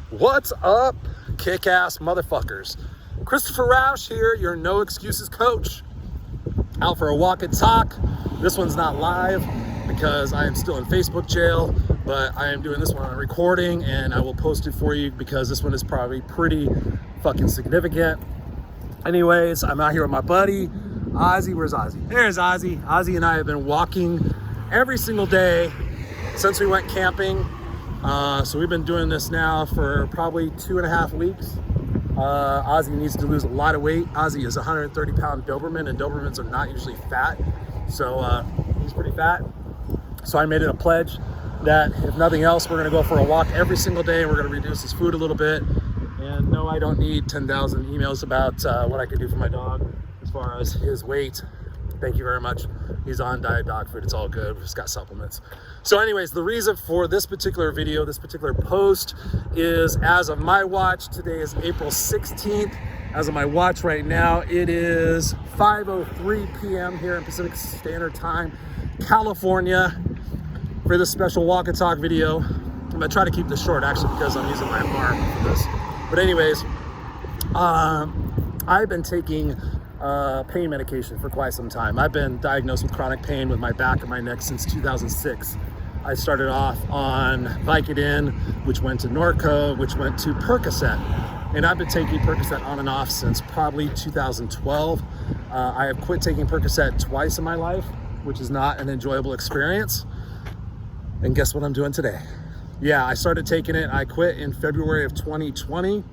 What's up, kick-ass motherfuckers? Christopher Rausch here, your no excuses coach. Out for a walk and talk. This one's not live because I am still in Facebook jail, but I am doing this one on a recording and I will post it for you because this one is probably pretty fucking significant. Anyways, I'm out here with my buddy, Ozzy. Where's Ozzy? There's Ozzy. Ozzy and I have been walking every single day since we went camping. So we've been doing this now for probably 2.5 weeks. Ozzy needs to lose a lot of weight. Ozzy is a 130-pound Doberman, and Dobermans are not usually fat. So he's pretty fat. So I made it a pledge that if nothing else, we're gonna go for a walk every single day and we're gonna reduce his food a little bit. And no, I don't need 10,000 emails about what I could do for my dog as far as his weight. Thank you very much. He's on diet dog food. It's all good. We've just got supplements. So anyways, the reason for this particular video, this particular post is as of my watch, today is April 16th. As of my watch right now, it is 5:03 p.m. here in Pacific Standard Time, California, for this special walk and talk video. I'm gonna try to keep this short actually because I'm using my arm for this. But anyways, I've been taking pain medication for quite some time. I've been diagnosed with chronic pain with my back and my neck since 2006. I started off on Vicodin, which went to Norco, which went to Percocet. And I've been taking Percocet on and off since probably 2012. I have quit taking Percocet twice in my life, which is not an enjoyable experience. And guess what I'm doing today? Yeah, I started taking it. I quit in February of 2020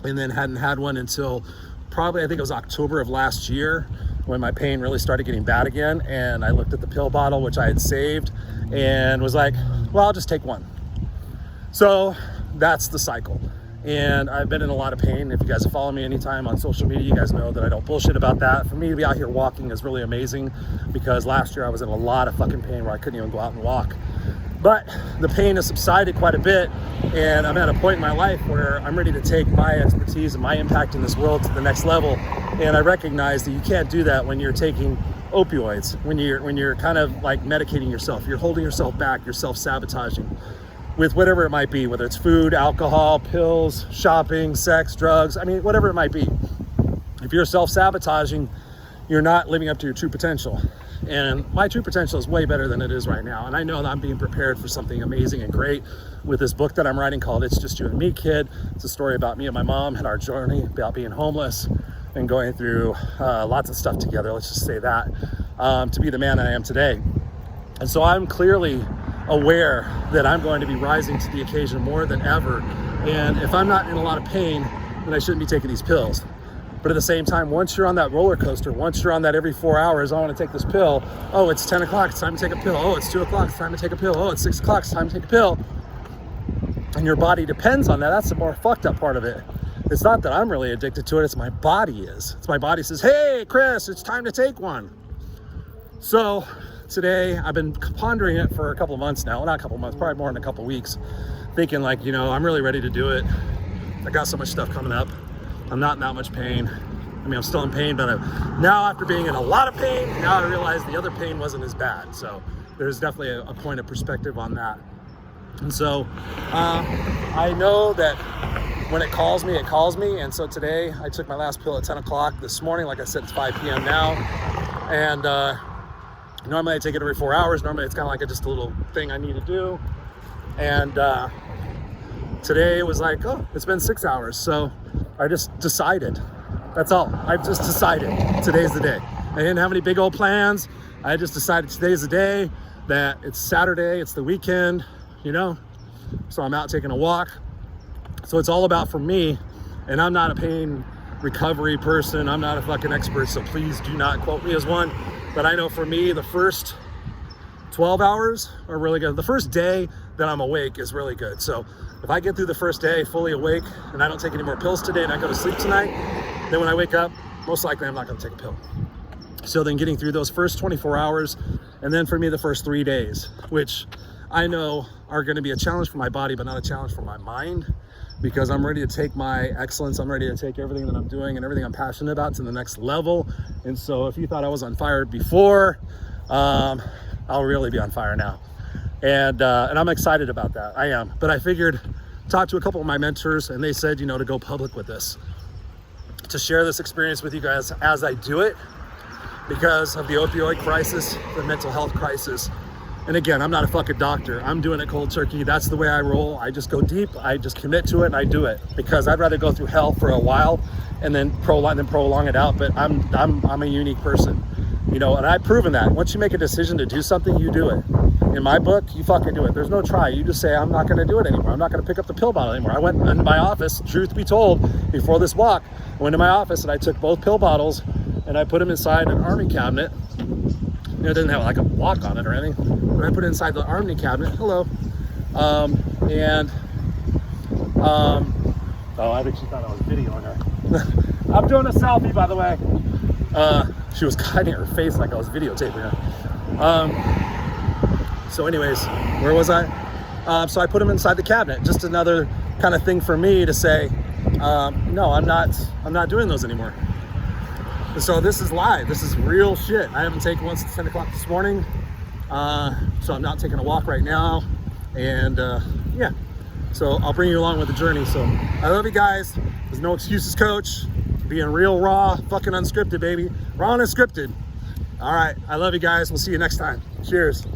and then hadn't had one until probably, I think it was October of last year when my pain really started getting bad again. And I looked at the pill bottle, which I had saved, and was like, well, I'll just take one. So that's the cycle. And I've been in a lot of pain. If you guys follow me anytime on social media, you guys know that I don't bullshit about that. For me to be out here walking is really amazing because last year I was in a lot of fucking pain where I couldn't even go out and walk. But the pain has subsided quite a bit, and I'm at a point in my life where I'm ready to take my expertise and my impact in this world to the next level. And I recognize that you can't do that when you're taking opioids, when you're kind of like medicating yourself. You're holding yourself back, you're self-sabotaging with whatever it might be, whether it's food, alcohol, pills, shopping, sex, drugs, I mean, whatever it might be. If you're self-sabotaging, you're not living up to your true potential. And my true potential is way better than it is right now. And I know that I'm being prepared for something amazing and great with this book that I'm writing called It's Just You and Me, Kid. It's a story about me and my mom and our journey about being homeless and going through lots of stuff together, let's just say that, to be the man I am today. And so I'm clearly aware that I'm going to be rising to the occasion more than ever. And if I'm not in a lot of pain, then I shouldn't be taking these pills. But at the same time, once you're on that roller coaster, once you're on that every 4 hours, I want to take this pill. Oh, it's 10 o'clock, it's time to take a pill. Oh, it's 2 o'clock, it's time to take a pill. Oh, it's 6 o'clock, it's time to take a pill. And your body depends on that. That's the more fucked up part of it. It's not that I'm really addicted to it, it's my body is. It's my body says, hey, Chris, it's time to take one. So today, I've been pondering it for a couple of months now. Well, not a couple of months, probably more than a couple of weeks. Thinking like, you know, I'm really ready to do it. I got so much stuff coming up. I'm not in that much pain. I mean, I'm still in pain, but now after being in a lot of pain, now I realize the other pain wasn't as bad. So there's definitely a point of perspective on that. And so I know that when it calls me, it calls me. And so today I took my last pill at 10 o'clock this morning. Like I said, it's 5 p.m. now. And normally I take it every 4 hours. Normally it's kind of like just a little thing I need to do. And today it was like, oh, it's been 6 hours. So I just decided, that's all. I've just decided today's the day. I didn't have any big old plans. I just decided today's the day, that it's Saturday, it's the weekend, you know? So I'm out taking a walk. So it's all about for me, and I'm not a pain recovery person. I'm not a fucking expert, so please do not quote me as one. But I know for me, the first 12 hours are really good. The first day that I'm awake is really good. So if I get through the first day fully awake and I don't take any more pills today and I go to sleep tonight, then when I wake up, most likely I'm not going to take a pill. So then getting through those first 24 hours, and then for me the first 3 days, which I know are going to be a challenge for my body, but not a challenge for my mind, because I'm ready to take my excellence. I'm ready to take everything that I'm doing and everything I'm passionate about to the next level. And so if you thought I was on fire before, I'll really be on fire now. And I'm excited about that. I am. But I figured, talked to a couple of my mentors, and they said, you know, to go public with this, to share this experience with you guys as I do it, because of the opioid crisis, the mental health crisis. And again, I'm not a fucking doctor. I'm doing it cold turkey. That's the way I roll. I just go deep. I just commit to it, and I do it, because I'd rather go through hell for a while and then prolong it out. But I'm a unique person, you know, and I've proven that. Once you make a decision to do something, you do it. In my book, you fucking do it. There's no try. You just say, I'm not going to do it anymore. I'm not going to pick up the pill bottle anymore. I went in my office, truth be told, before this walk, I went to my office and I took both pill bottles and I put them inside an army cabinet. You know, it doesn't have like a lock on it or anything, but I put it inside the army cabinet. Hello. Oh, I think she thought I was videoing her. I'm doing a selfie, by the way. She was hiding her face like I was videotaping her. So anyways, where was I? So I put them inside the cabinet. Just another kind of thing for me to say, no, I'm not doing those anymore. And so this is live. This is real shit. I haven't taken one since 10 o'clock this morning. So I'm not taking a walk right now. And yeah, so I'll bring you along with the journey. So I love you guys. There's no excuses, coach. Being real, raw, fucking unscripted, baby. Raw and unscripted. All right, I love you guys. We'll see you next time. Cheers.